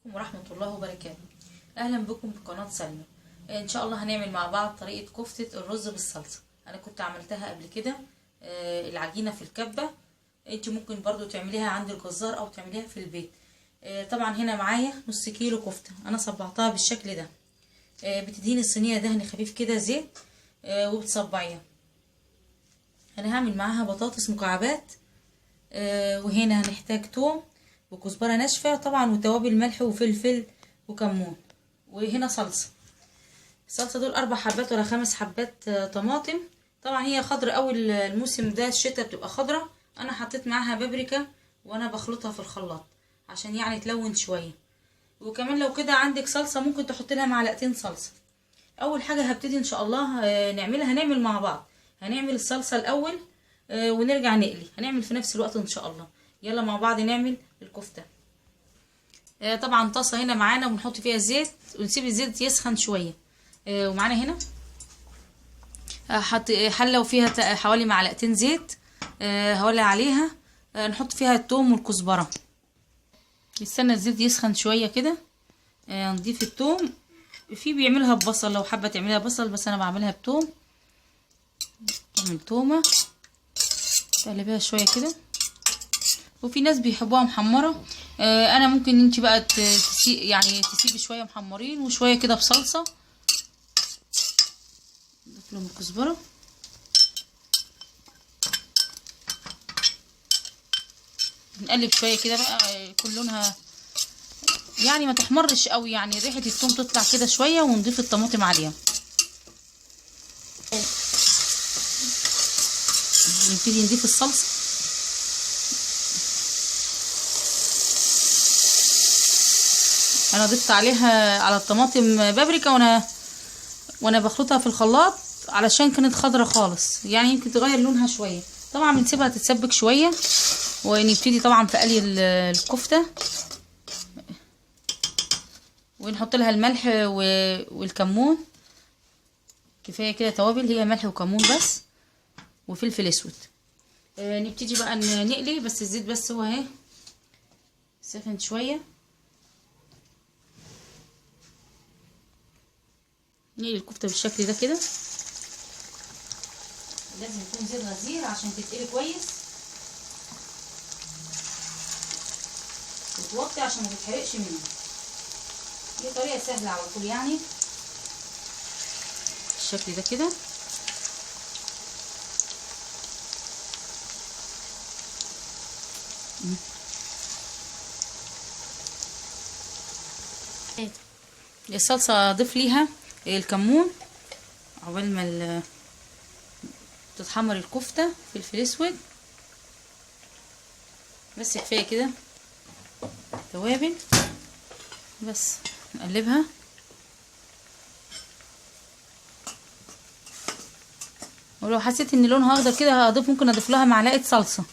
ورحمة الله وبركاته. أهلا بكم في قناة سلمى. إن شاء الله هنعمل مع بعض طريقة كفتة الرز بالصلصة. أنا كنت عملتها قبل كده العجينة في الكبة. انت ممكن برضو تعمليها عند الجزار أو تعمليها في البيت. طبعا هنا معايا نص كيلو كفتة، أنا صبعتها بالشكل ده. بتدهين الصينية دهن خفيف كده زيت وبتصبعيها. أنا هعمل معاها بطاطس مكعبات، وهنا هنحتاج توم وكزبره ناشفه طبعا وتوابل ملح وفلفل وكمون، وهنا الصلصه دول 4 حبات ولا 5 حبات طماطم. طبعا هي خضرة، اول الموسم ده الشتاء بتبقى خضرة. انا حطيت معاها بابريكا وانا بخلطها في الخلاط عشان يعني تلون شويه. وكمان لو كده عندك صلصه ممكن تحط لها معلقتين صلصه. اول حاجه هبتدي ان شاء الله هنعمل مع بعض. هنعمل الصلصه الاول ونرجع نقلي، هنعمل في نفس الوقت ان شاء الله. يلا مع بعض نعمل الكفته. طبعا طاسه هنا معانا ونحط فيها زيت ونسيب الزيت يسخن شويه. ومعانا هنا حط حله وفيها حوالي معلقتين زيت. هولع عليها، نحط فيها الثوم والكزبره. نستنى الزيت يسخن شويه كده. نضيف الثوم. في بيعملها ببصل، لو حابه تعمليها بصل، بس انا بعملها بثوم. نعمل تومه تقلبيها شويه كده. وفي ناس بيحبوها محمره. انا ممكن انت بقى تسيبي شويه محمرين وشويه كده بصلصه. نضيف لهم الكزبره. نقلب شويه كده بقى يكون لونها يعني ما تحمرش قوي، يعني ريحه الثوم تطلع كده شويه، ونضيف الطماطم عليها. نبتدي نضيف الصلصه. انا ضفت عليها على الطماطم بابريكا وانا بخلطها في الخلاط علشان كانت خضرة خالص، يعني يمكن تغير لونها شويه. طبعا بنسيبها تتسبك شويه ونبتدي طبعا في قلي الكفته، ونحط لها الملح والكمون. كفايه كده توابل، هي ملح وكمون بس وفلفل اسود. نبتدي بقى نقلي، بس الزيت بس هو اهي سخن شويه. نقلي الكفته بالشكل ده كده. لازم يكون زيت غزير عشان تتقلي كويس، وتوطي عشان ما تتحرقش منها. دي طريقه سهله على طول يعني بالشكل ده كده. الصلصه اضيف ليها الكمون عقبال ما تتحمر الكفته. فلفل اسود بس كفايه كده. توابل بس. نقلبها. ولو حسيت ان لونها اخضر كده ممكن اضيف لها معلقه صلصه،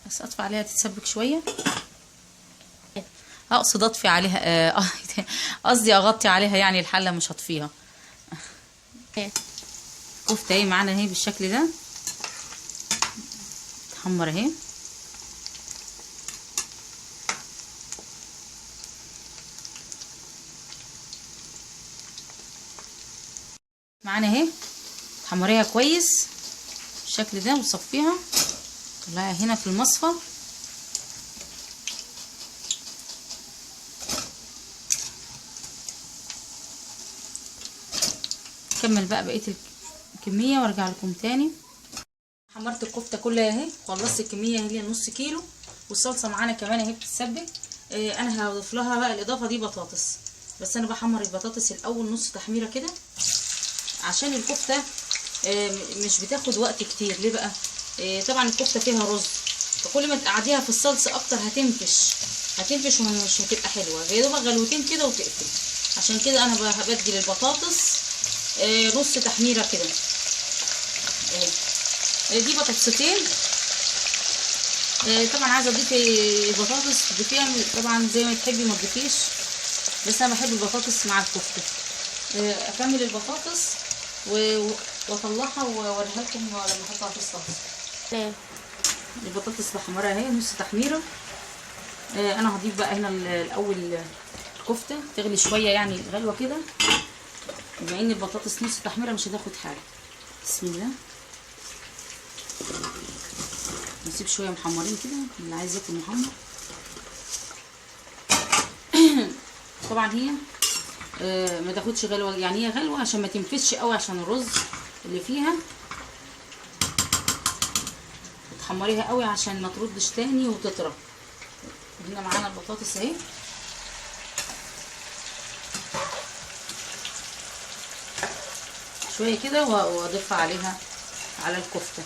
بس اطفي عليها تتسبك شويه. اقصد اطفي عليها، قصدي اغطي عليها، يعني الحله مش هطفيها. كفته اهي معانا اهي بالشكل ده تحمر اهي. معانا اهي تحمريها كويس بالشكل ده وتصفيها، طلعيها هنا في المصفى. نكمل بقى بقيه الكميه وارجع لكم تاني. حمرت الكفته كلها اهي، خلصت الكميه هي نص كيلو، والصلصه معانا كمان اهي بتتسبك. انا هضيف لها بقى الاضافه دي بطاطس، بس انا بحمر البطاطس الاول نص تحميره كده عشان الكفته مش بتاخد وقت كتير. ليه بقى؟ طبعا الكفته فيها رز، فكل ما تقعديها في الصلصه اكتر هتنفش ومش هتبقى حلوه. يا دوبك غلوتين كده وتقفل. عشان كده انا بدي للبطاطس نص تحميره كده. دي بطاطستين. طبعا عايزه اضيف البطاطس تضيفيها طبعا زي ما تحبي، ما تضيفيش، بس انا بحب البطاطس مع الكفته. اكمل البطاطس واطلعها واوريها لكم لما احطها في الصلصه. البطاطس بحمرها اهي نص تحميره. انا هضيف بقى هنا الاول الكفته تغلي شويه يعني غلوه كده، بما ان البطاطس نص تحميره مش هتاخد حاجه. بسم الله. نسيب شويه محمرين كده اللي عايز ياكل محمر. طبعا هي ما تاخدش غلوه، يعني هي غلوه عشان ما تنفش قوي، عشان الرز اللي فيها تحمريها قوي عشان ما تردش تاني وتطرى. هنا معانا البطاطس اهي، شويه كده واضيفها عليها على الكفته.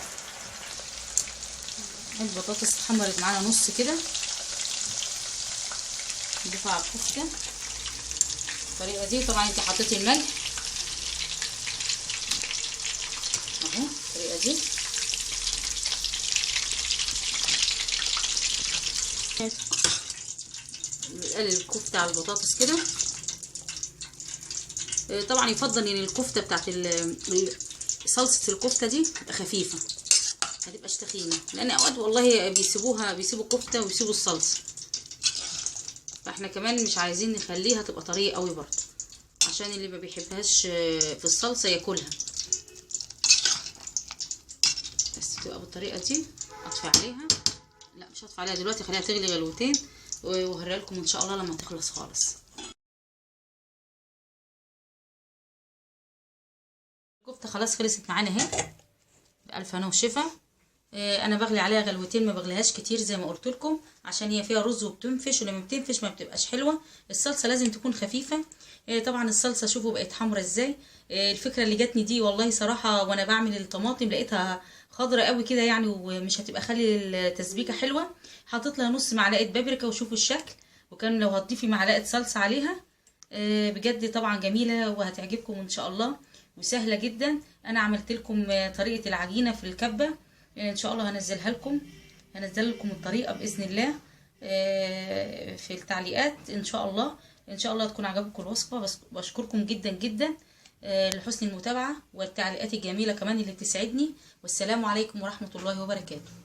البطاطس اتحمرت معانا نص كده، نضيفها على الكفته بالطريقه دي. طبعا انت حطيتي الملح اهو بالطريقه دي. نقلل الكفته على البطاطس كده. طبعا يفضل ان الكفته بتاعت صلصه الكفته دي تبقى خفيفه، ما تبقاش تخينه، لان اوقات والله بيسيبوا الكفته ويسيبوا الصلصه، فاحنا كمان مش عايزين نخليها تبقى طريه قوي برضه، عشان اللي ما بيحبهاش في الصلصه ياكلها. بس تبقى بالطريقه دي. اطفي عليها، لا مش هطفي عليها دلوقتي، خليها تغلي غلوتين وهوريها لكم ان شاء الله لما تخلص خالص. الكفته خلاص خلصت معانا اهي، بألف هنا وشفا. انا بغلي عليها غلوتين، ما بغليهاش كتير زي ما قلت لكم، عشان هي فيها رز وبتنفش، ولما بتنفش ما بتبقاش حلوه. الصلصه لازم تكون خفيفه. طبعا الصلصه شوفوا بقت حمرا ازاي. الفكره اللي جاتني دي والله صراحه وانا بعمل الطماطم لقيتها خضرة قوي كده يعني، ومش هتبقى خلي التسبيكه حلوه. حطيت لها نص معلقه بابريكا وشوفوا الشكل، وكان لو هتضيفي معلقه صلصه عليها بجد طبعا جميله وهتعجبكم ان شاء الله، وسهله جدا. انا عملت لكم طريقه العجينه في الكبه، ان شاء الله هنزل لكم الطريقه باذن الله في التعليقات ان شاء الله. ان شاء الله تكون عجبكم الوصفه. بس بشكركم جدا جدا لحسن المتابعه والتعليقات الجميله كمان اللي بتسعدني. والسلام عليكم ورحمه الله وبركاته.